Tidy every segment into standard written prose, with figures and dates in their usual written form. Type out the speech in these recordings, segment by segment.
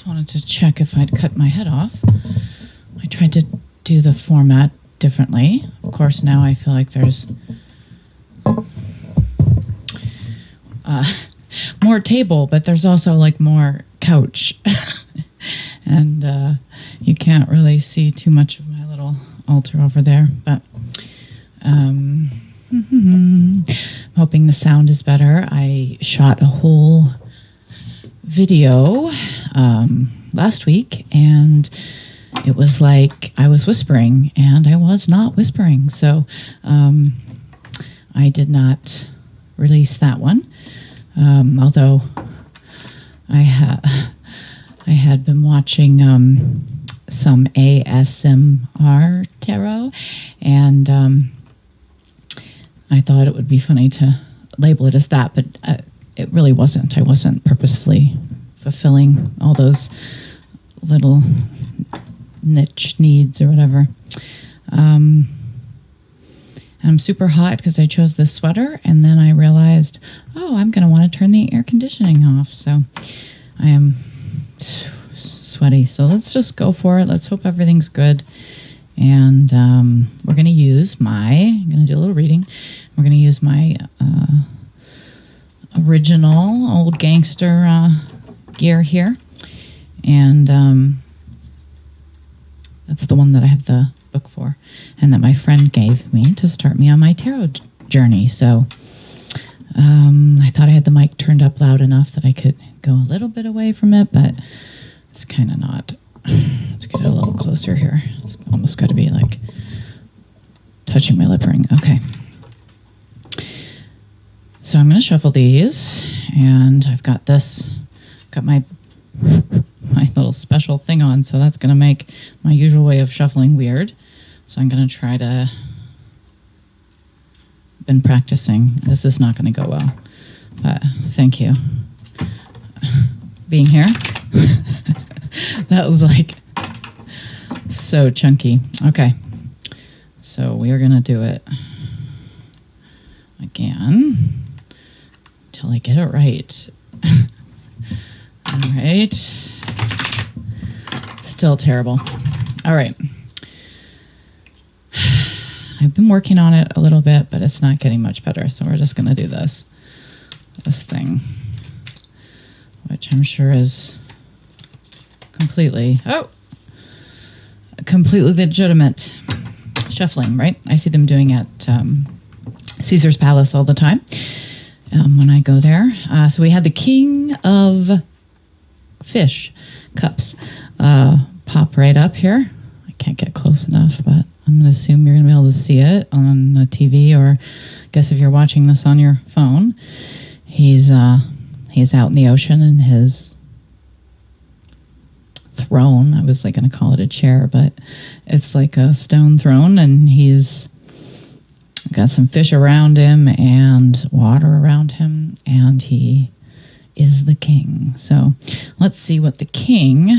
just wanted to check if I'd cut my head off. I tried to do the format differently. Of course, now I feel like there's more table, but there's also like more couch. And you can't really see too much of my little altar over there. But I'm hoping the sound is better. I shot a whole video last week, and it was like I was whispering, and I was not whispering. So I did not release that one, although I had been watching some ASMR tarot, and I thought it would be funny to label it as that, but it really wasn't. I wasn't purposefully fulfilling all those little niche needs or whatever. And I'm super hot because I chose this sweater, and then I realized, oh, I'm going to want to turn the air conditioning off. So I am sweaty. So let's just go for it. Let's hope everything's good. And we're going to use I'm going to do a little reading. We're going to use my original old gangster gear here. And that's the one that I have the book for, and that my friend gave me to start me on my tarot journey. So I thought I had the mic turned up loud enough that I could go a little bit away from it, but it's kind of not. Let's get it a little closer here. It's almost got to be like touching my lip ring. Okay. So I'm going to shuffle these, and I've got my little special thing on, so that's going to make my usual way of shuffling weird. So I'm going to try to... Been practicing. This is not going to go well, but thank you. Being here. That was like so chunky. Okay. So we are going to do it again until I get it right. All right. Still terrible. All right. I've been working on it a little bit, but it's not getting much better. So we're just going to do this thing, which I'm sure is completely legitimate shuffling, right? I see them doing at Caesar's Palace all the time when I go there. So we had the King of Fish cups pop right up here. I can't get close enough, but I'm going to assume you're going to be able to see it on the TV, or I guess if you're watching this on your phone. He's out in the ocean in his throne. I was like going to call it a chair, but it's like a stone throne, and he's got some fish around him and water around him, and he is the king. So let's see what the king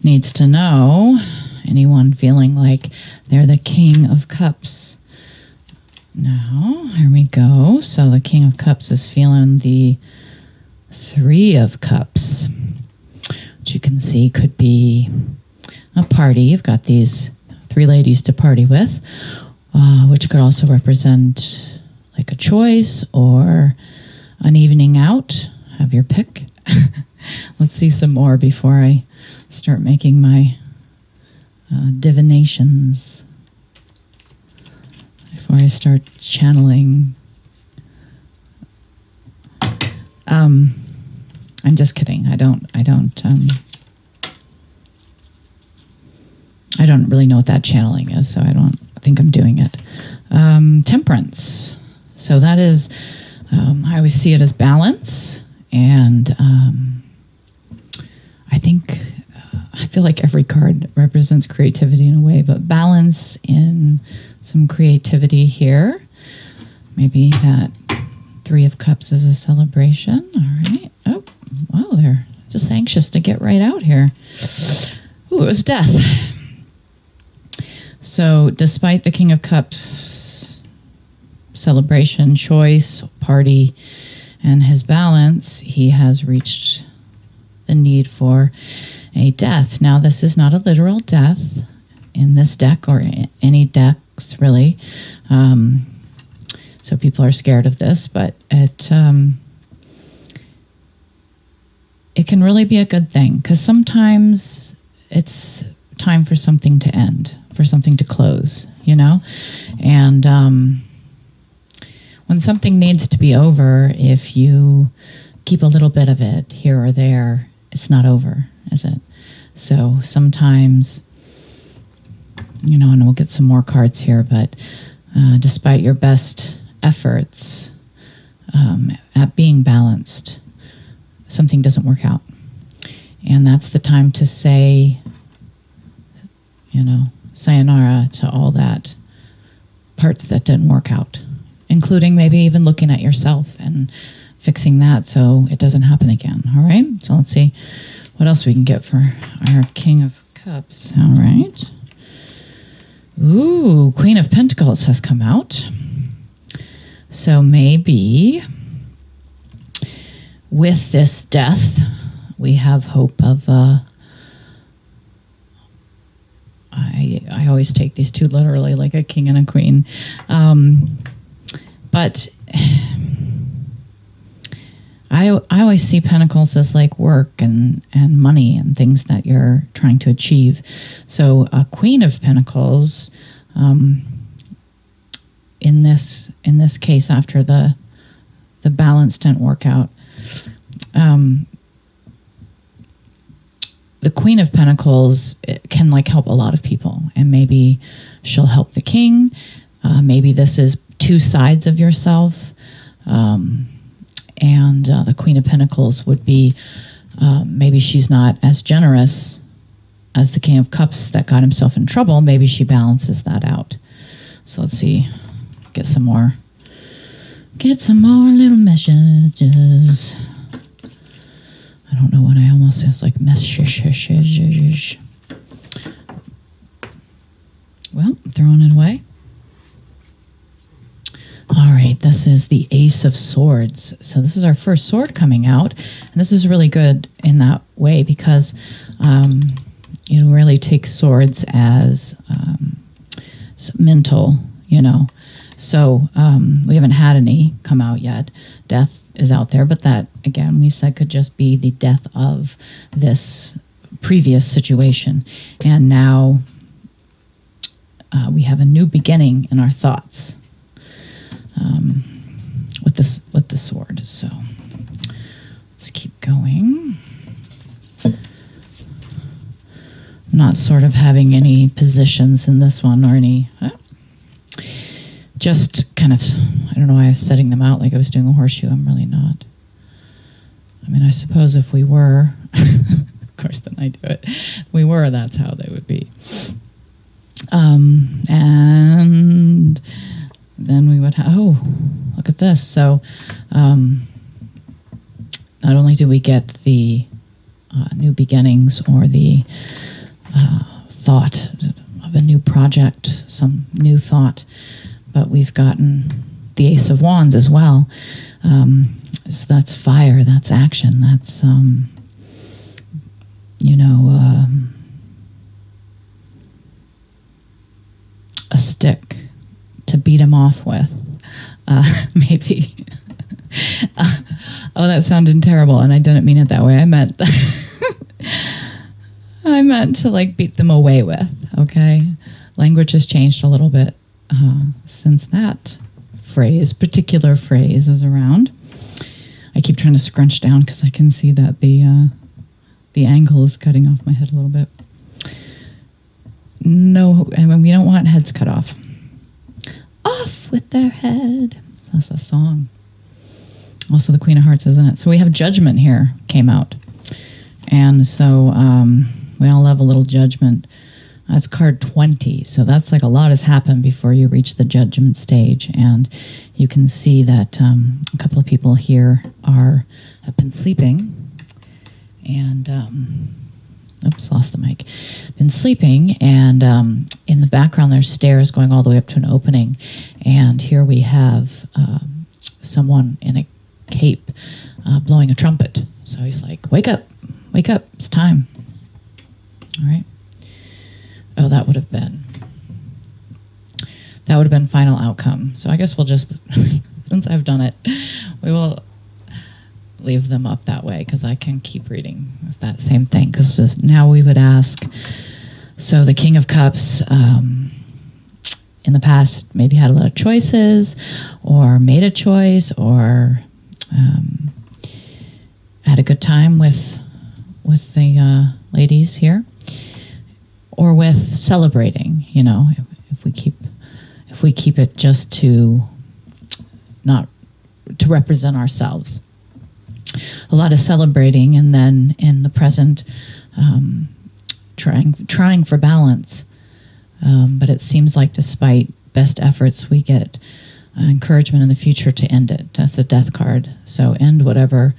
needs to know. Anyone feeling like they're the King of Cups? Now, here we go. So the King of Cups is feeling the Three of Cups, which you can see could be a party. You've got these three ladies to party with, which could also represent like a choice or an evening out. Have your pick. Let's see some more before I start making my divinations, before I start channeling. I'm just kidding. I don't really know what that channeling is, so I don't think I'm doing it. Temperance. So that is, I always see it as balance, and I feel like every card represents creativity in a way, but balance in some creativity here. Maybe that Three of Cups is a celebration. All right. Oh, wow, they're just anxious to get right out here. Ooh, it was death. So despite the King of Cups celebration, choice, party, and his balance, he has reached the need for a death. Now, this is not a literal death in this deck or any decks, really. So people are scared of this, but it can really be a good thing, because sometimes it's time for something to end, for something to close, And when something needs to be over, if you keep a little bit of it here or there, it's not over, is it? So sometimes, and we'll get some more cards here, but despite your best efforts at being balanced, something doesn't work out. And that's the time to say, sayonara to all that parts that didn't work out, including maybe even looking at yourself and fixing that so it doesn't happen again. All right. So let's see what else we can get for our King of Cups. All right. Ooh, Queen of Pentacles has come out. So maybe with this death, we have hope of I always take these two literally, like a king and a queen. But I always see pentacles as like work and money and things that you're trying to achieve. So a Queen of Pentacles, in this case, after the balance didn't work out, the Queen of Pentacles can like help a lot of people, and maybe she'll help the king. Maybe this is two sides of yourself. And the Queen of Pentacles would be, maybe she's not as generous as the King of Cups that got himself in trouble. Maybe she balances that out. So let's see, get some more little messages. I don't know what I almost said. It's like messages. Well, I'm throwing it away. All right, this is the Ace of Swords. So this is our first sword coming out. And this is really good in that way because you really take swords as mental, So we haven't had any come out yet. Death is out there, but that, again, we said could just be the death of this previous situation. And now we have a new beginning in our thoughts. With the sword. So let's keep going. I'm not sort of having any positions in this one or any, just kind of, I don't know why I was setting them out like I was doing a horseshoe. I'm really not. I mean, I suppose if we were, of course, then I do it. If we were, that's how they would be. And then we would have, look at this. So not only do we get the new beginnings or the thought of a new project, some new thought, but we've gotten the Ace of Wands as well. So that's fire, that's action, that's, a stick to beat him off with, maybe. That sounded terrible, and I didn't mean it that way. I meant to like beat them away with. Okay, language has changed a little bit since that particular phrase is around. I keep trying to scrunch down because I can see that the angle is cutting off my head a little bit. No, I mean, we don't want heads cut off. Off with their head. So that's a song. Also the Queen of Hearts, isn't it? So we have Judgment here, came out. And so we all love a little judgment. That's card 20. So that's like a lot has happened before you reach the judgment stage. And you can see that a couple of people here have been sleeping. And, oops, lost the mic. Been sleeping. And in the background, there's stairs going all the way up to an opening. And here we have someone in a cape blowing a trumpet. So he's like, wake up, Wake up. It's time. All right. Oh, that would have been final outcome. So I guess we'll just, since I've done it, we will leave them up that way because I can keep reading that same thing. Because now we would ask, so the King of Cups in the past maybe had a lot of choices or made a choice or had a good time with the ladies here, or with celebrating, if we keep it just to not to represent ourselves. A lot of celebrating, and then in the present, trying for balance. But it seems like despite best efforts, we get encouragement in the future to end it. That's a death card. So end whatever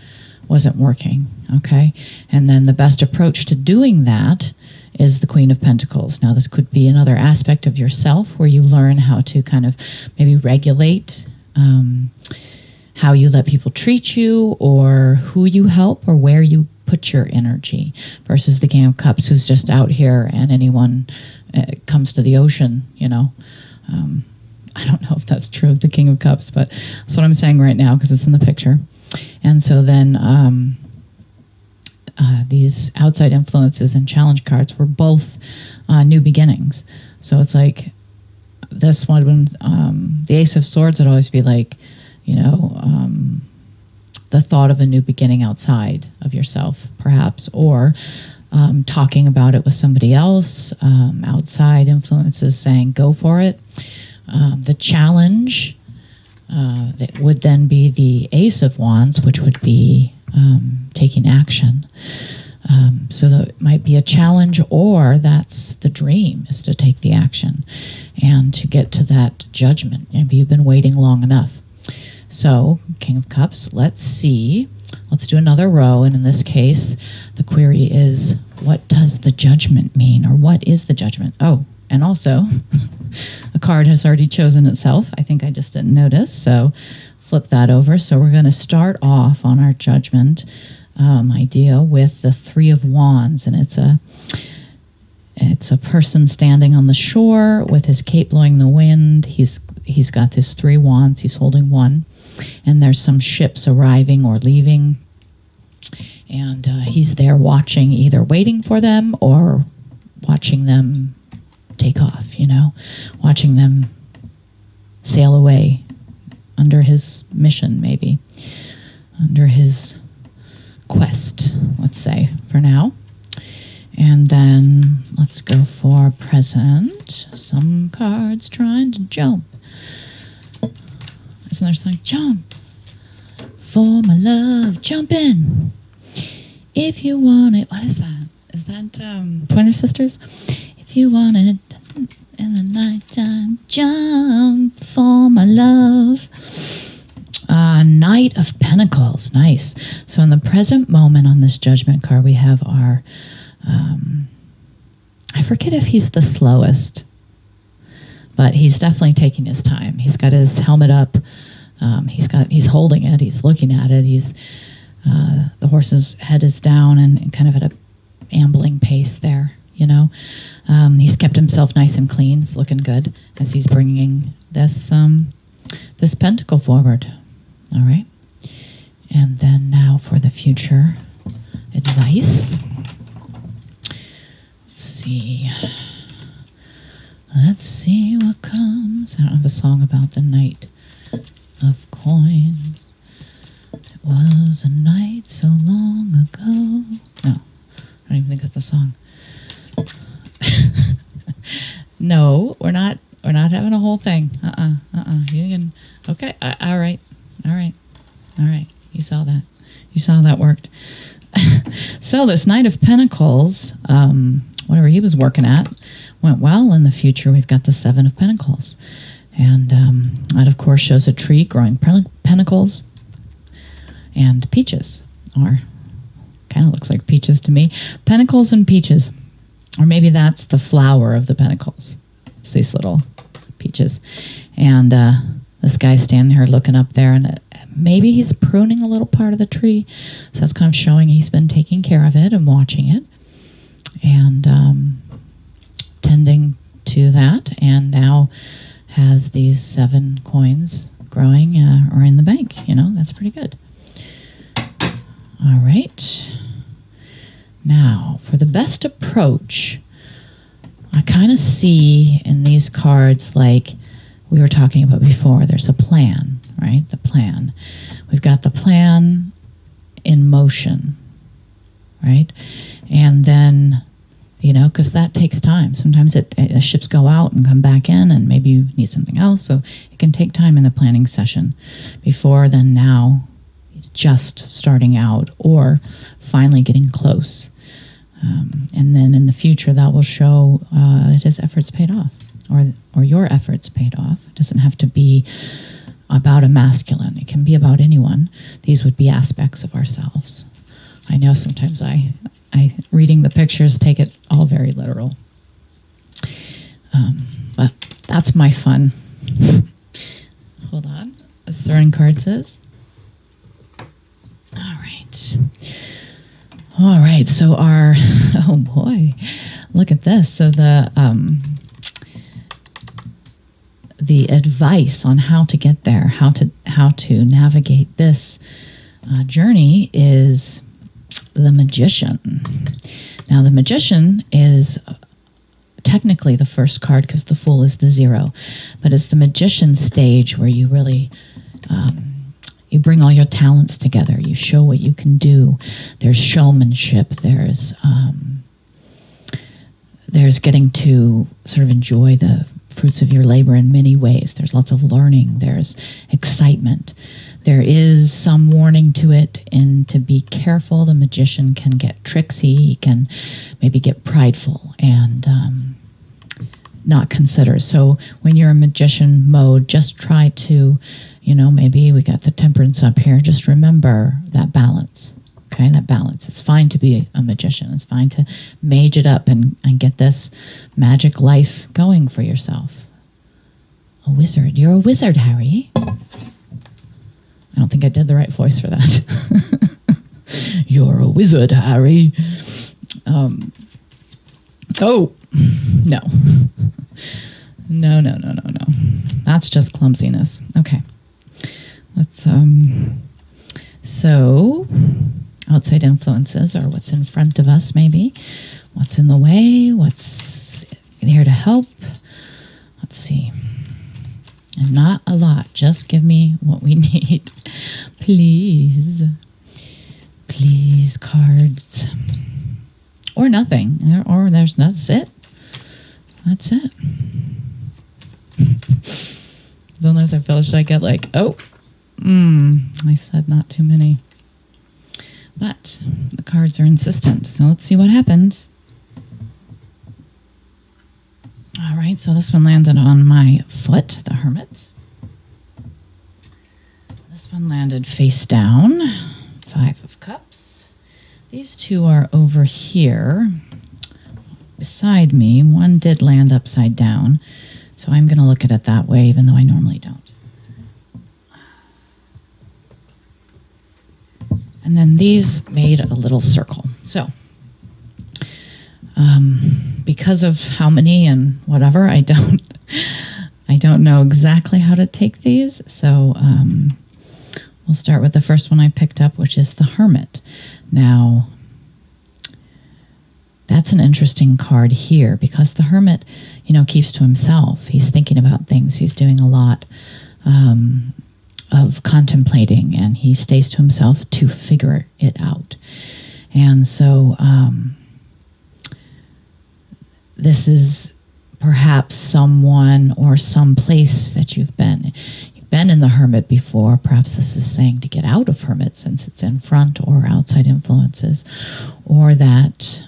wasn't working, okay? And then the best approach to doing that is the Queen of Pentacles. Now, this could be another aspect of yourself where you learn how to kind of maybe regulate how you let people treat you, or who you help, or where you put your energy, versus the King of Cups, who's just out here and anyone comes to the ocean, I don't know if that's true of the King of Cups, but that's what I'm saying right now because it's in the picture. And so then these outside influences and challenge cards were both new beginnings. So it's like this one, the Ace of Swords would always be like, the thought of a new beginning outside of yourself, perhaps, or talking about it with somebody else, outside influences saying, go for it. The challenge that would then be the Ace of Wands, which would be taking action. So that might be a challenge, or that's the dream, is to take the action and to get to that judgment. Maybe you've been waiting long enough. So, King of Cups, let's see. Let's do another row. And in this case, the query is, what does the judgment mean? Or what is the judgment? Oh, and also, a card has already chosen itself. I think I just didn't notice. So, flip that over. So, we're going to start off on our judgment idea with the Three of Wands. And it's a person standing on the shore with his cape blowing the wind. He's got his 3 wands. He's holding one. And there's some ships arriving or leaving. And he's there watching, either waiting for them or watching them take off, watching them sail away under his mission, maybe, under his quest, let's say, for now. And then let's go for present. Some cards trying to jump. Isn't there something? Jump for my love, jump in if you want it. What is that? Is that Pointer Sisters? If you want it in the nighttime, jump for my love. Knight of Pentacles, nice. So in the present moment on this judgment card, we have our, I forget if he's the slowest, but he's definitely taking his time. He's got his helmet up. He's holding it. He's looking at it. The horse's head is down and kind of at a ambling pace there, He's kept himself nice and clean. It's looking good as he's bringing this pentacle forward. All right. And then now for the future advice. Let's see what comes. I don't have a song about the Knight of Coins. It was a night so long ago. No, I don't even think that's a song. No, we're not having a whole thing. You can, okay. All right. You saw that. You saw how that worked. So this Knight of Pentacles, whatever he was working at, went well. In the future, we've got the Seven of Pentacles. And that, of course, shows a tree growing pentacles and peaches, or kind of looks like peaches to me. Pentacles and peaches. Or maybe that's the flower of the pentacles. It's these little peaches. And this guy's standing here looking up there, and maybe he's pruning a little part of the tree. So that's kind of showing he's been taking care of it and watching it and tending to that. And now has these 7 coins growing or in the bank. That's pretty good. All right. Now, for the best approach, I kind of see in these cards, like we were talking about before, there's a plan, right? The plan. We've got the plan in motion, right? And then, because that takes time. Sometimes the ships go out and come back in, and maybe you need something else. So it can take time in the planning session before then now it's just starting out or finally getting close. And then in the future, that will show that his efforts paid off, or your efforts paid off. It doesn't have to be about a masculine. It can be about anyone. These would be aspects of ourselves. I know sometimes I reading the pictures, take it all very literal. But that's my fun. Hold on. As throwing cards is. All right, so oh boy, look at this. So the advice on how to get there, how to navigate this journey is the Magician. Now, the Magician is technically the first card because the Fool is the 0, but it's the Magician stage where you really you bring all your talents together. You show what you can do. There's showmanship. There's getting to sort of enjoy the fruits of your labor in many ways. There's lots of learning. There's excitement. There is some warning to it, and to be careful. The Magician can get tricksy. He can maybe get prideful and not consider. So when you're in Magician mode, just try to, maybe we got the Temperance up here. Just remember that balance. Okay, that balance. It's fine to be a magician. It's fine to mage it up and get this magic life going for yourself. A wizard. You're a wizard, Harry. I don't think I did the right voice for that. You're a wizard, Harry. Oh, no. No. That's just clumsiness. Okay. Let's, so outside influences are what's in front of us, maybe. What's in the way? What's here to help? Let's see. And not a lot. Just give me what we need. Please. Please, cards. Or nothing. Or that's it. That's it. Sometimes I feel, should I get like, I said not too many. But the cards are insistent, so let's see what happened. All right, so this one landed on my foot, the Hermit. This one landed face down, 5 of Cups. These two are over here beside me. One did land upside down, so I'm going to look at it that way, even though I normally don't. And then these made a little circle. So, because of how many and whatever, I don't know exactly how to take these. So, we'll start with the first one I picked up, which is the Hermit. Now, that's an interesting card here because the Hermit, keeps to himself. He's thinking about things. He's doing a lot of contemplating, and he stays to himself to figure it out. And so this is perhaps someone or some place that you've been. You've been in the Hermit before. Perhaps this is saying to get out of Hermit since it's in front, or outside influences, or that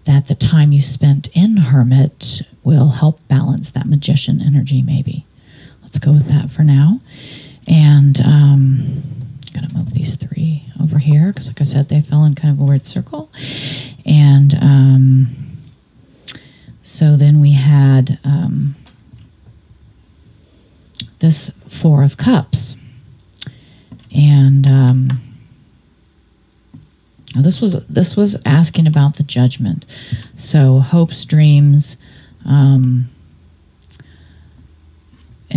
that the time you spent in Hermit will help balance that Magician energy, maybe. Let's go with that for now. And I'm going to move these 3 over here because, like I said, they fell in kind of a weird circle. And so then we had this Four of Cups. And this was asking about the judgment. So hopes, dreams, and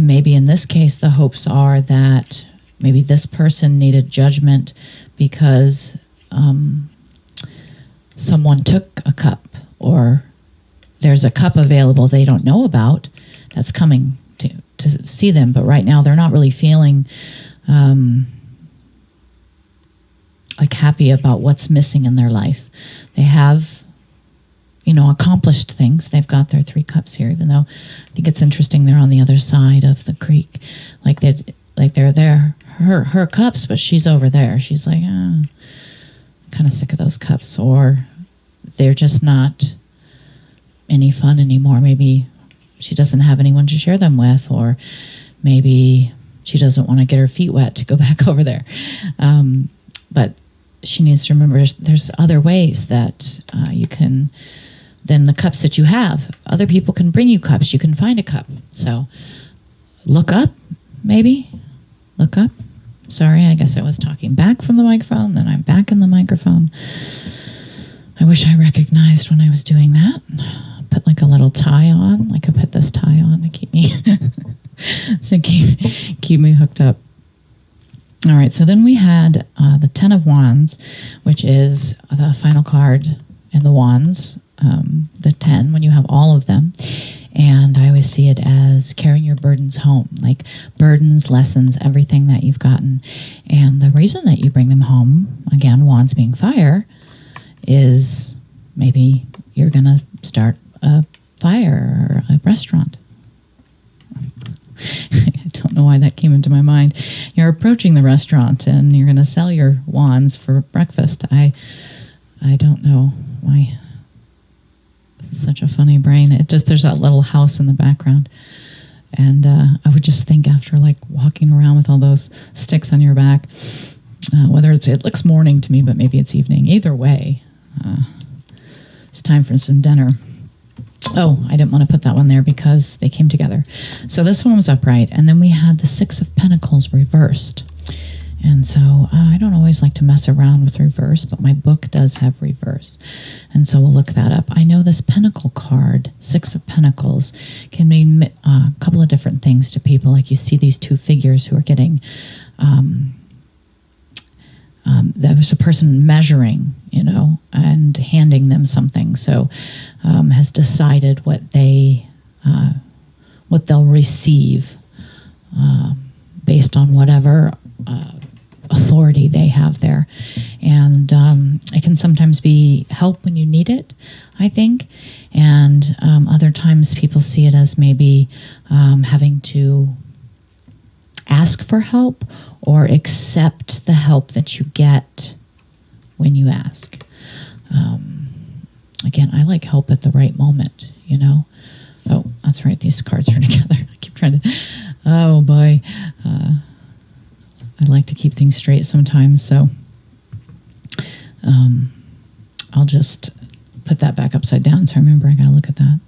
maybe in this case the hopes are that maybe this person needed judgment because someone took a cup, or there's a cup available they don't know about that's coming to see them, but right now they're not really feeling like happy about what's missing in their life. They have, accomplished things. They've got their 3 cups here, even though I think it's interesting they're on the other side of the creek. Like they're there, her cups, but she's over there. She's like, I'm kind of sick of those cups, or they're just not any fun anymore. Maybe she doesn't have anyone to share them with, or maybe she doesn't want to get her feet wet to go back over there. But she needs to remember there's other ways that you can, than the cups that you have. Other people can bring you cups. You can find a cup. So look up, maybe. Look up. Sorry, I guess I was talking back from the microphone, then I'm back in the microphone. I wish I recognized when I was doing that. Put like a little tie on. Like I put this tie on to keep me keep me hooked up. All right, so then we had the 10 of Wands, which is the final card in the Wands, the 10, when you have all of them. And I always see it as carrying your burdens home, like burdens, lessons, everything that you've gotten. And the reason that you bring them home, again, Wands being fire, is maybe you're going to start a fire or a restaurant. I don't know why that came into my mind. You're approaching the restaurant and you're going to sell your wands for breakfast. I don't know why. It's such a funny brain. There's that little house in the background. And I would just think after like walking around with all those sticks on your back, whether it looks morning to me, but maybe it's evening. Either way, it's time for some dinner. Oh, I didn't want to put that one there because they came together. So this one was upright. And then we had the 6 of Pentacles reversed. And so I don't always like to mess around with reverse, but my book does have reverse. And so we'll look that up. I know this Pentacle card, 6 of Pentacles, can mean a couple of different things to people. Like you see these 2 figures who are getting... there was a person measuring, and handing them something. So has decided what they'll receive based on whatever authority they have there. And it can sometimes be help when you need it, I think. And other times people see it as maybe having to ask for help or accept the help that you get when you ask. Again, I like help at the right moment, Oh, that's right. These cards are together. I keep trying to, oh boy. I like to keep things straight sometimes. So I'll just put that back upside down. So remember, I got to look at that.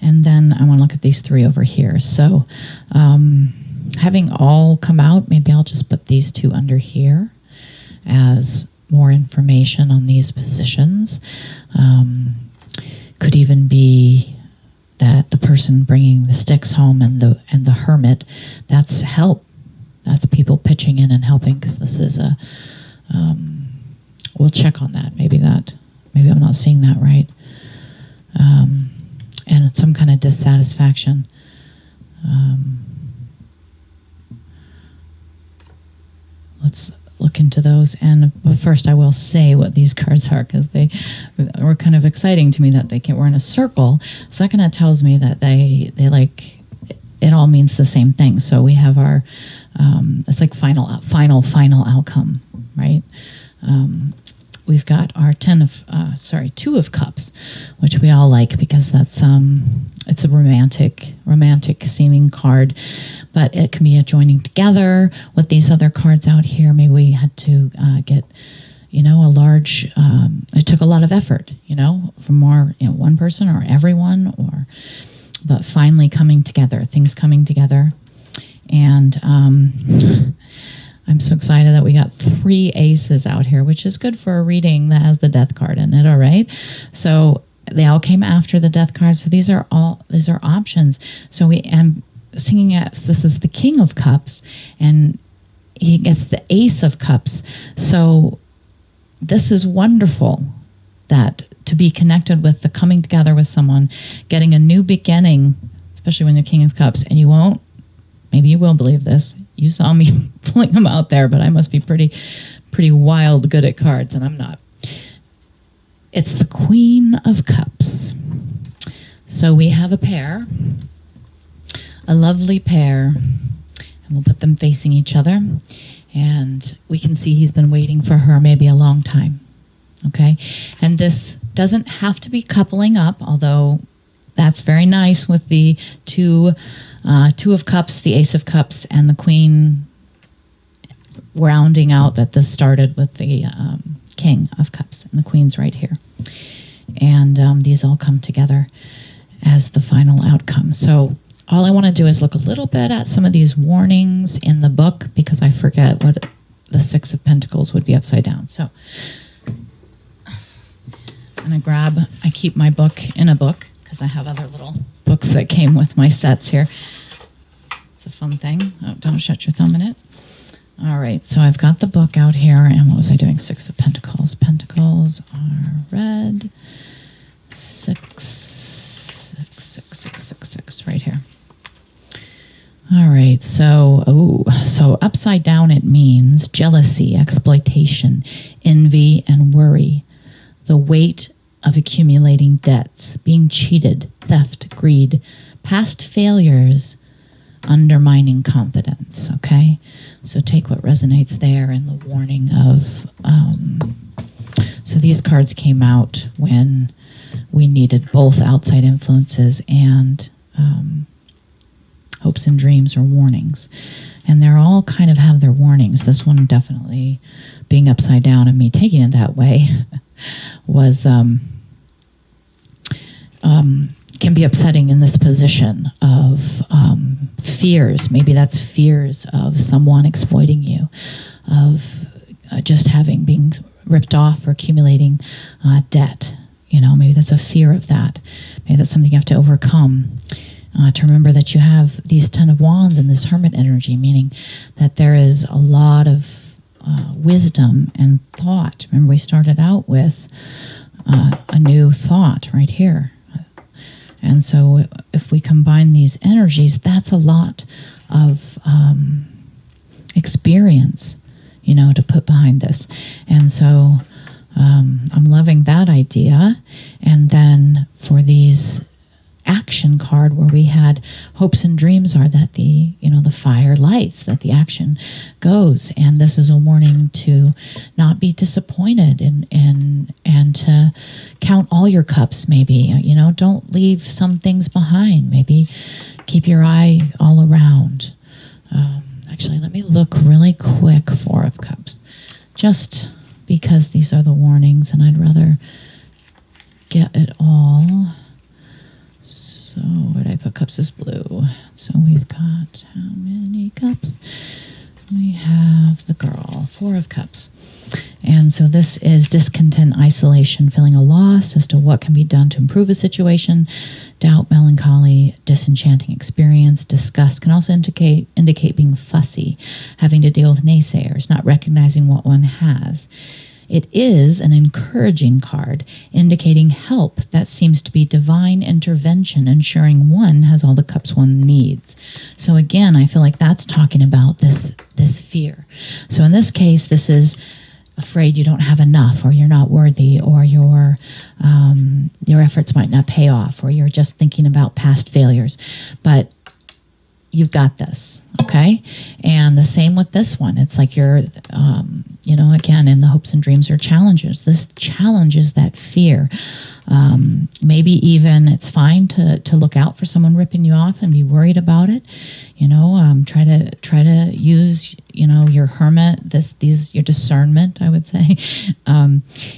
And then I want to look at these 3 over here. So having all come out, maybe I'll just put these 2 under here as more information on these positions. Could even be that the person bringing the sticks home and the hermit, that's help. That's people pitching in and helping, because this is a, we'll check on that. Maybe I'm not seeing that right. And it's some kind of dissatisfaction. Let's look into those. But first I will say what these cards are, because they were kind of exciting to me that we're in a circle. So that kind of tells me that they like, it all means the same thing. So we have our, it's like final outcome, right? We've got our 2 of Cups, which we all like because that's, it's a romantic seeming card, but it can be a joining together with these other cards out here. Maybe we had to get, a large, it took a lot of effort, from one person or everyone, but finally coming together, things coming together. And And I'm so excited that we got 3 aces out here, which is good for a reading that has the death card in it. All right. So they all came after the death card. So these are options. So we am singing this is the King of Cups, and he gets the Ace of Cups. So this is wonderful, that to be connected with the coming together with someone, getting a new beginning, especially when you're King of Cups. And you won't, maybe you will believe this. You saw me pulling them out there, but I must be pretty wild good at cards, and I'm not. It's the Queen of Cups. So we have a pair, a lovely pair, and we'll put them facing each other. And we can see he's been waiting for her maybe a long time. Okay? And this doesn't have to be coupling up, although that's very nice with the two of Cups, the Ace of Cups, and the Queen, rounding out that this started with the King of Cups, and the Queen's right here. And these all come together as the final outcome. So all I want to do is look a little bit at some of these warnings in the book, because I forget what the 6 of Pentacles would be upside down. So I'm going to I keep my book in a book, because I have other little books that came with my sets here. It's a fun thing. Oh, don't shut your thumb in it. All right, so I've got the book out here, and what was I doing? 6 of Pentacles. Pentacles are red. 6, right here. All right, so upside down it means jealousy, exploitation, envy, and worry. The weight of accumulating debts, being cheated, theft, greed, past failures, undermining confidence. Okay, so take what resonates there in the warning of. So these cards came out when we needed both outside influences and hopes and dreams or warnings, and they're all kind of have their warnings. This one definitely being upside down and me taking it that way was can be upsetting in this position of fears. Maybe that's fears of someone exploiting you, of just being ripped off or accumulating debt. You know, maybe that's a fear of that. Maybe that's something you have to overcome. To remember that you have these 10 of Wands and this Hermit energy, meaning that there is a lot of wisdom and thought. Remember, we started out with a new thought right here. And so if we combine these energies, that's a lot of experience, to put behind this. And so I'm loving that idea. And then for these action card where we had hopes and dreams are that the fire lights, that the action goes. And this is a warning to not be disappointed and to count all your cups, maybe. Don't leave some things behind. Maybe keep your eye all around. Actually, let me look really quick. 4 of Cups. Just because these are the warnings and I'd rather get it all. So where did I put cups is blue? So we've got how many cups? We have the girl, 4 of Cups. And so this is discontent, isolation, feeling a loss as to what can be done to improve a situation. Doubt, melancholy, disenchanting experience. Disgust can also indicate being fussy, having to deal with naysayers, not recognizing what one has. It is an encouraging card, indicating help that seems to be divine intervention, ensuring one has all the cups one needs. So again, I feel like that's talking about this fear. So in this case, this is afraid you don't have enough, or you're not worthy, or your efforts might not pay off, or you're just thinking about past failures. But you've got this, okay? And the same with this one. It's like you're, again, in the hopes and dreams are challenges. This challenges that fear. Maybe even it's fine to look out for someone ripping you off and be worried about it. Try to use, your hermit, your discernment, I would say.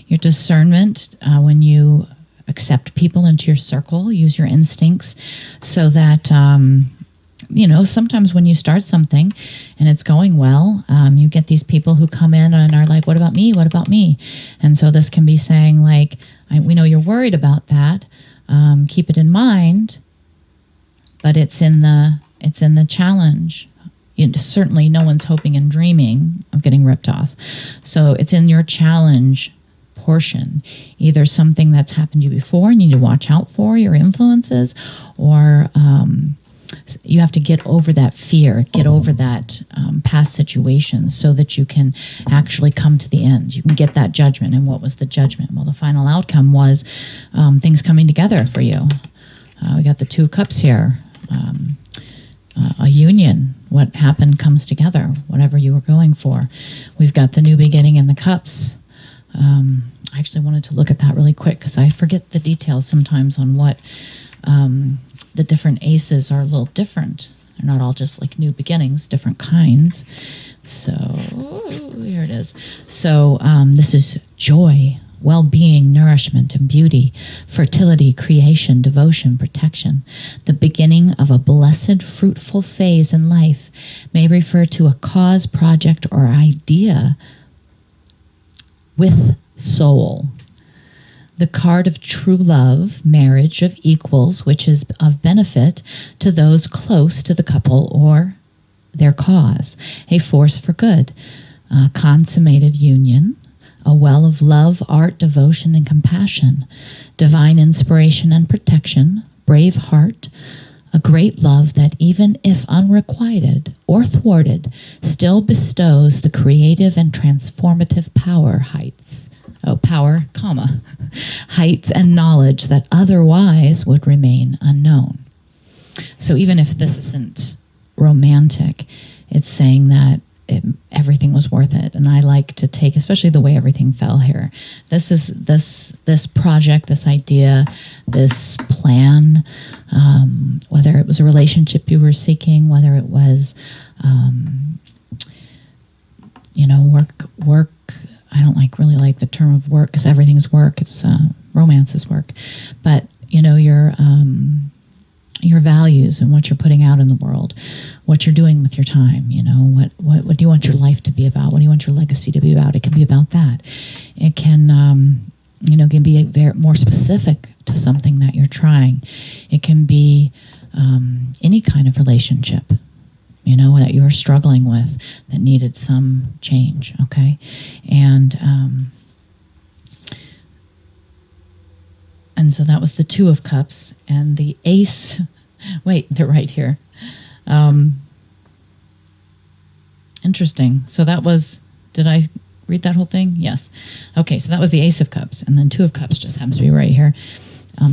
Your discernment when you accept people into your circle, use your instincts so that sometimes when you start something and it's going well, you get these people who come in and are like, what about me? What about me? And so this can be saying like, we know you're worried about that. Keep it in mind, but it's in the challenge. Certainly no one's hoping and dreaming of getting ripped off. So it's in your challenge portion, either something that's happened to you before and you need to watch out for your influences, or you have to get over that fear, get over that past situation so that you can actually come to the end. You can get that judgment. And what was the judgment? Well, the final outcome was things coming together for you. We got the Two of Cups here. A union. What happened comes together, whatever you were going for. We've got the new beginning in the cups. I actually wanted to look at that really quick because I forget the details sometimes on what the different aces are a little different. They're not all just like new beginnings, different kinds. So here it is. So this is joy, well-being, nourishment, and beauty, fertility, creation, devotion, protection. The beginning of a blessed, fruitful phase in life may refer to a cause, project, or idea with soul. The card of true love, marriage of equals, which is of benefit to those close to the couple or their cause. A force for good, a consummated union, a well of love, art, devotion, and compassion, divine inspiration and protection, brave heart, a great love that even if unrequited or thwarted, still bestows the creative and transformative heights and knowledge that otherwise would remain unknown. So even if this isn't romantic, it's saying that everything was worth it. And I like to take, especially the way everything fell here. This project, this idea, this plan, whether it was a relationship you were seeking, whether it was, work. I don't really like the term of work because everything's work. It's romance is work, but your values and what you're putting out in the world, what you're doing with your time, what do you want your life to be about? What do you want your legacy to be about? It can be about that. It can, can be very more specific to something that you're trying. It can be any kind of relationship, that you were struggling with that needed some change, okay? And so that was the Two of Cups and the Ace. Wait, they're right here. Interesting. So that was, did I read that whole thing? Yes. Okay, so that was the Ace of Cups, and then Two of Cups just happens to be right here.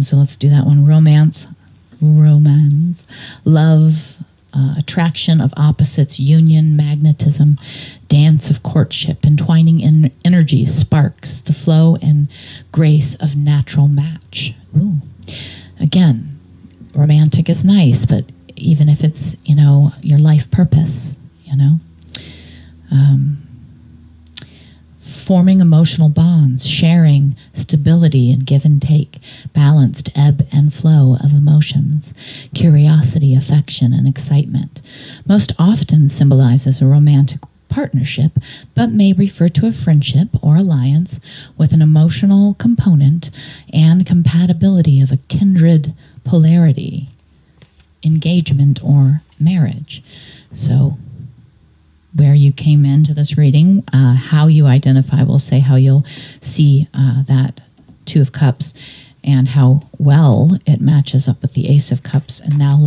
So let's do that one. Romance, love, attraction of opposites, union, magnetism, dance of courtship, entwining in energies, sparks, the flow and grace of natural match. Ooh. Again, romantic is nice, but even if it's, your life purpose, forming emotional bonds, sharing, stability and give and take, balanced ebb and flow of emotions, curiosity, affection, and excitement. Most often symbolizes a romantic partnership, but may refer to a friendship or alliance with an emotional component and compatibility of a kindred polarity, engagement, or marriage. So where you came into this reading, how you identify will say how you'll see that Two of Cups and how well it matches up with the Ace of Cups. And now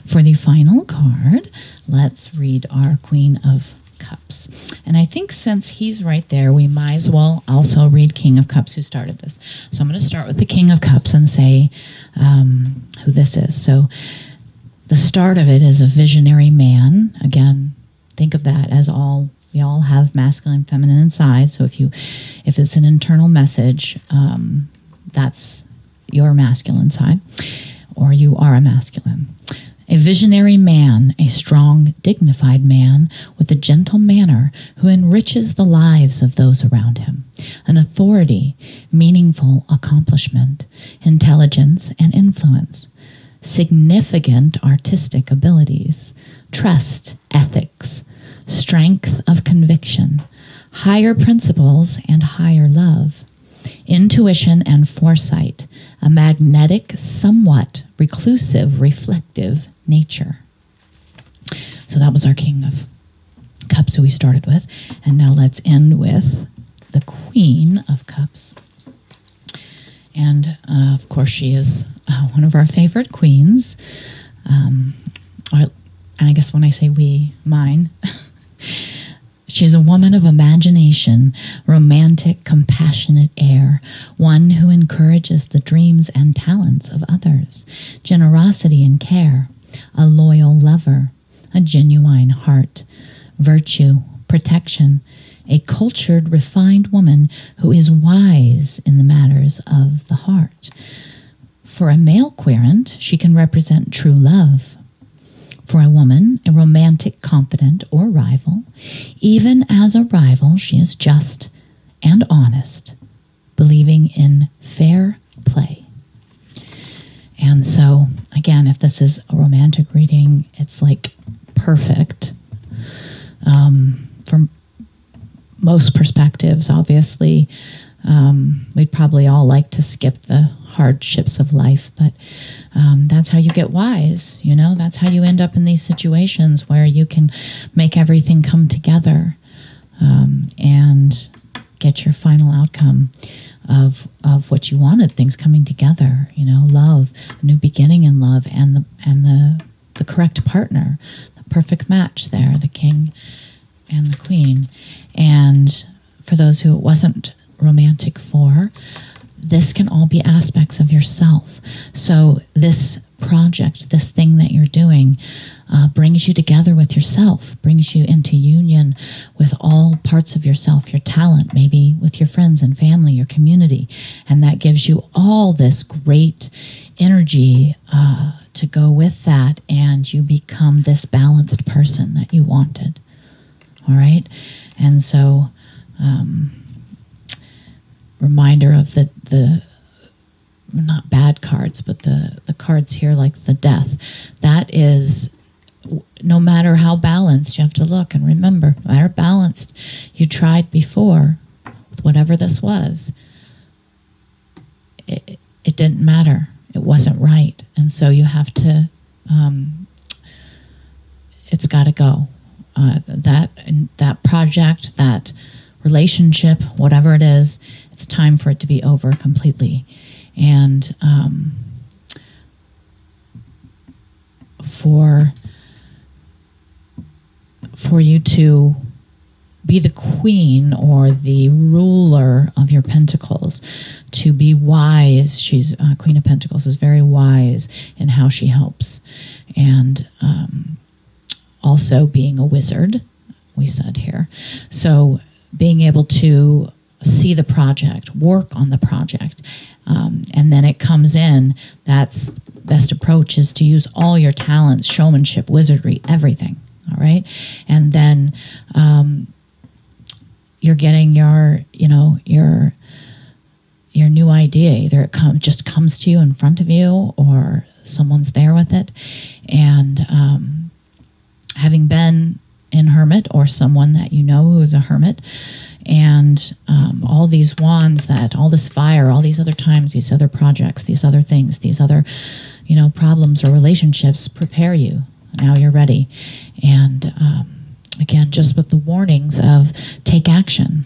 for the final card, let's read our Queen of Cups. And I think since he's right there, we might as well also read King of Cups, who started this. So I'm going to start with the King of Cups and say who this is. So the start of it is a visionary man. Again, think of that as we all have masculine and feminine inside. So if it's an internal message, that's your masculine side, or you are a masculine. A visionary man, a strong, dignified man with a gentle manner who enriches the lives of those around him. An authority, meaningful accomplishment, intelligence, and influence. significant artistic abilities, trust, ethics, strength of conviction, higher principles and higher love, intuition and foresight, a magnetic, somewhat reclusive, reflective nature. So that was our King of Cups who we started with. And now let's end with the Queen of Cups. And of course, she is one of our favorite queens. And I guess when I say we, mine. She's a woman of imagination, romantic, compassionate air, one who encourages the dreams and talents of others, generosity and care, a loyal lover, a genuine heart, virtue, protection, a cultured, refined woman who is wise in the matters of the heart. For a male querent, she can represent true love. For a woman, a romantic confidant or rival. Even as a rival, she is just and honest, believing in fair play. And so, again, if this is a romantic reading, it's like perfect. From most perspectives, obviously, we'd probably all like to skip the hardships of life, but that's how you get wise, that's how you end up in these situations where you can make everything come together and get your final outcome of what you wanted, things coming together, love, a new beginning in love, and the correct partner, the perfect match there, the king and the queen. And for those who it wasn't romantic for, this can all be aspects of yourself. So this project, this thing that you're doing, brings you together with yourself, brings you into union with all parts of yourself, your talent, maybe with your friends and family, your community. And that gives you all this great energy to go with that, and you become this balanced person that you wanted. All right? And so reminder of the not bad cards, but the cards here like the death. That is, no matter how balanced, you have to look and remember, no matter balanced you tried before with whatever this was, it didn't matter. It wasn't right. And so you have to, it's got to go. That project, that relationship, whatever it is, it's time for it to be over completely. And for you to be the queen or the ruler of your pentacles, to be wise. She's Queen of Pentacles is very wise in how she helps. And also being a wizard, we said here. So being able to see the project, work on the project, and then it comes in, that's best approach is to use all your talents, showmanship, wizardry, everything, all right? And then you're getting your new idea. Either it just comes to you in front of you, or someone's there with it. And having been in Hermit, or someone that you know who is a hermit, and all these wands, all this fire, all these other times, these other projects, these other things, these other, problems or relationships prepare you. Now you're ready. And again, just with the warnings of take action.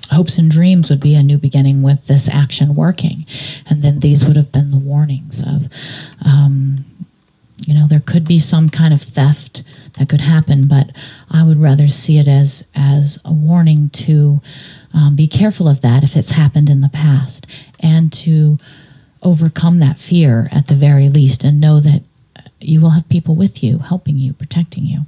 Hopes and dreams would be a new beginning with this action working. And then these would have been the warnings of, there could be some kind of theft that could happen, but I would rather see it as a warning to be careful of that if it's happened in the past, and to overcome that fear at the very least, and know that you will have people with you, helping you, protecting you.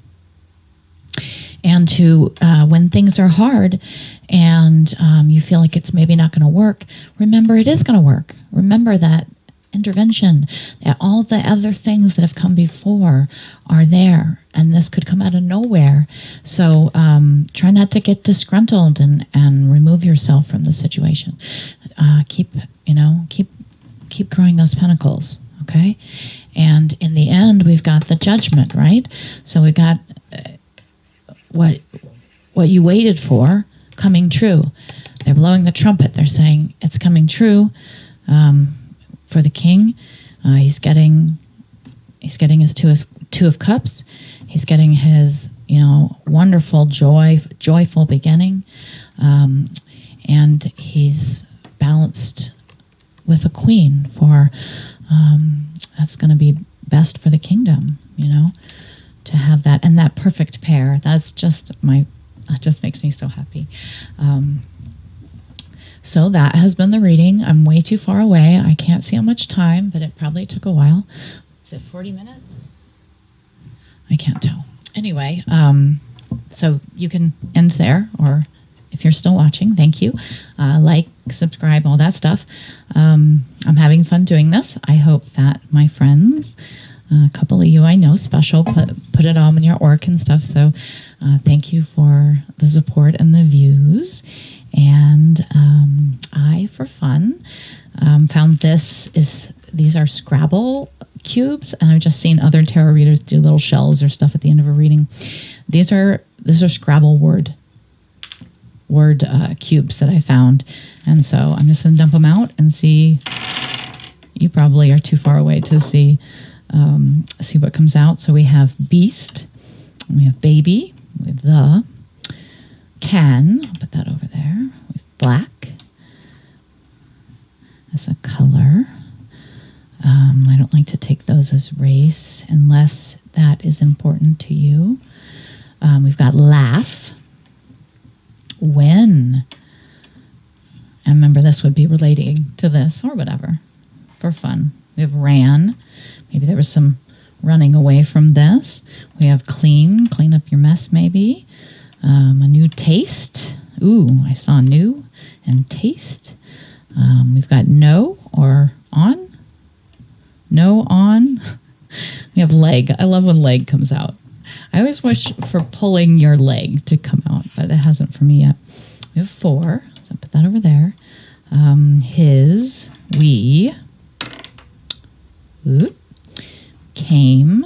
And to, when things are hard and you feel like it's maybe not going to work, remember it is going to work. Remember that intervention, that all the other things that have come before are there, and this could come out of nowhere. So try not to get disgruntled and remove yourself from the situation. Keep growing those pentacles. Okay. And in the end, we've got the judgment, right? So we got what you waited for coming true. They're blowing the trumpet. They're saying it's coming true for the king. He's getting his two of cups. He's getting his wonderful joyful beginning, and he's balanced with a queen for that's going to be best for the kingdom. To have that and that perfect pair. That just makes me so happy. So that has been the reading. I'm way too far away. I can't see how much time, but it probably took a while. Is it 40 minutes? I can't tell. Anyway, so you can end there, or if you're still watching, thank you. Like, subscribe, all that stuff. I'm having fun doing this. I hope that my friends, a couple of you I know special, put it all in your work and stuff. So thank you for the support and the views. And I, for fun, found these are Scrabble cubes, and I've just seen other tarot readers do little shells or stuff at the end of a reading. These are Scrabble word cubes that I found, and so I'm just gonna dump them out and see. You probably are too far away to see what comes out. So we have beast, we have baby, we have the can. I'll put that over there. We have black as a color. I don't like to take those as race unless that is important to you. We've got laugh, when. And remember, this would be relating to this or whatever for fun. We have ran. Maybe there was some running away from this. We have clean up your mess maybe. A new taste. Ooh, I saw new and taste. We've got no or on. No on. We have leg. I love when leg comes out. I always wish for pulling your leg to come out, but it hasn't for me yet. We have 4. So I'll put that over there. His, we, came,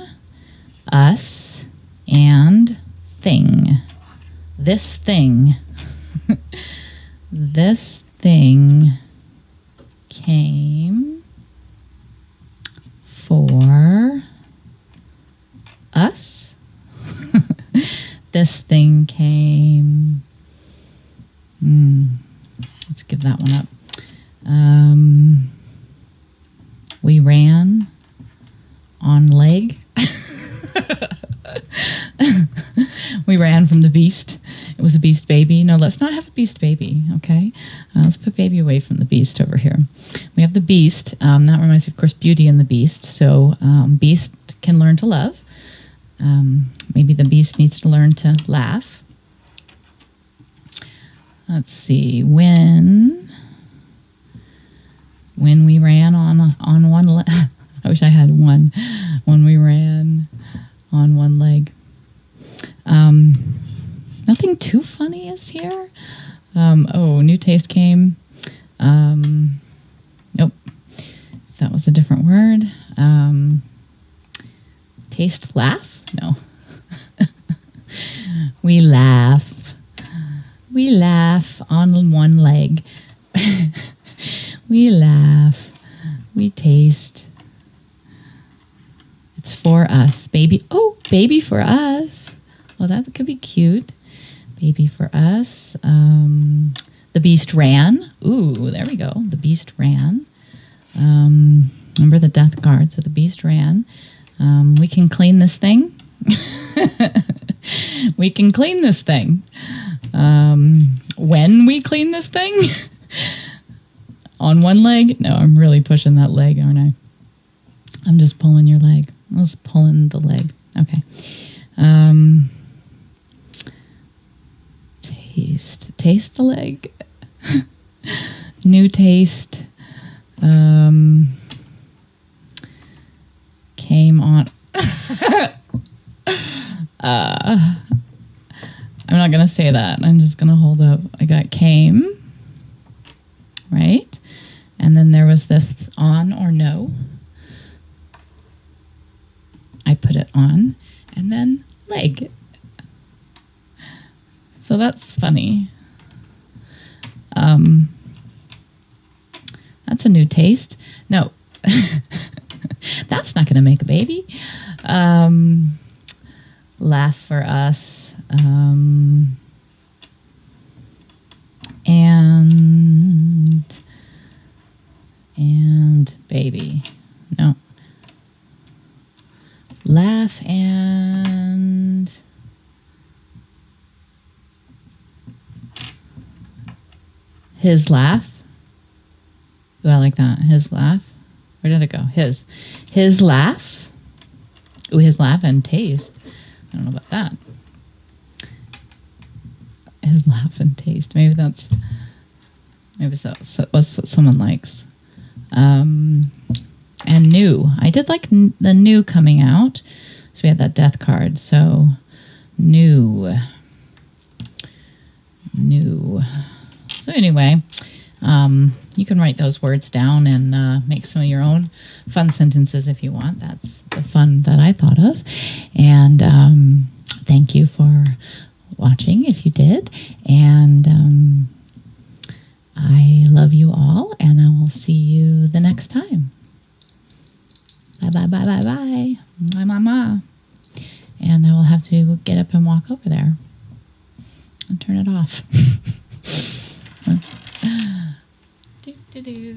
us, and thing. This thing. This thing came for us. This thing came. Let's give that one up. We ran on leg. We ran from the beast. It was a beast baby. No, let's not have a beast baby, okay? Let's put baby away from the beast over here. We have the beast. That reminds me, of course, Beauty and the Beast. So beast can learn to love. Maybe the beast needs to learn to laugh. Let's see. When we ran on one leg. I wish I had one. When we ran on one leg. Nothing too funny is here. New taste came. Nope. That was a different word. Taste laugh? No. We laugh. We laugh on one leg. We laugh. We taste. It's for us. Baby. Oh, baby for us. Well, that could be cute. Baby for us. The beast ran. Ooh, there we go. The beast ran. Remember the death card. So the beast ran. We can clean this thing. We can clean this thing. When we clean this thing? On one leg? No, I'm really pushing that leg, aren't I? I'm just pulling your leg. I was pulling the leg. Okay. Taste the leg. New taste. Came on. I'm not going to say that. I'm just going to hold up. I got came. Right? And then there was this on or no. I put it on, and then leg. So that's funny. That's a new taste. No, that's not going to make a baby. Laugh for us. And baby. No. Laugh and his laugh. Ooh, I like that. His laugh. Where did it go? His laugh. Ooh, his laugh and taste. I don't know about that. His laugh and taste. Maybe that's what someone likes. And new. I did like the new coming out. So we had that death card. So new. So anyway, you can write those words down and make some of your own fun sentences if you want. That's the fun that I thought of. And thank you for watching if you did. And I love you all, and I will see you the next time. Bye, bye, bye, bye, bye. My mama. And I will have to get up and walk over there and turn it off. Do, do, do.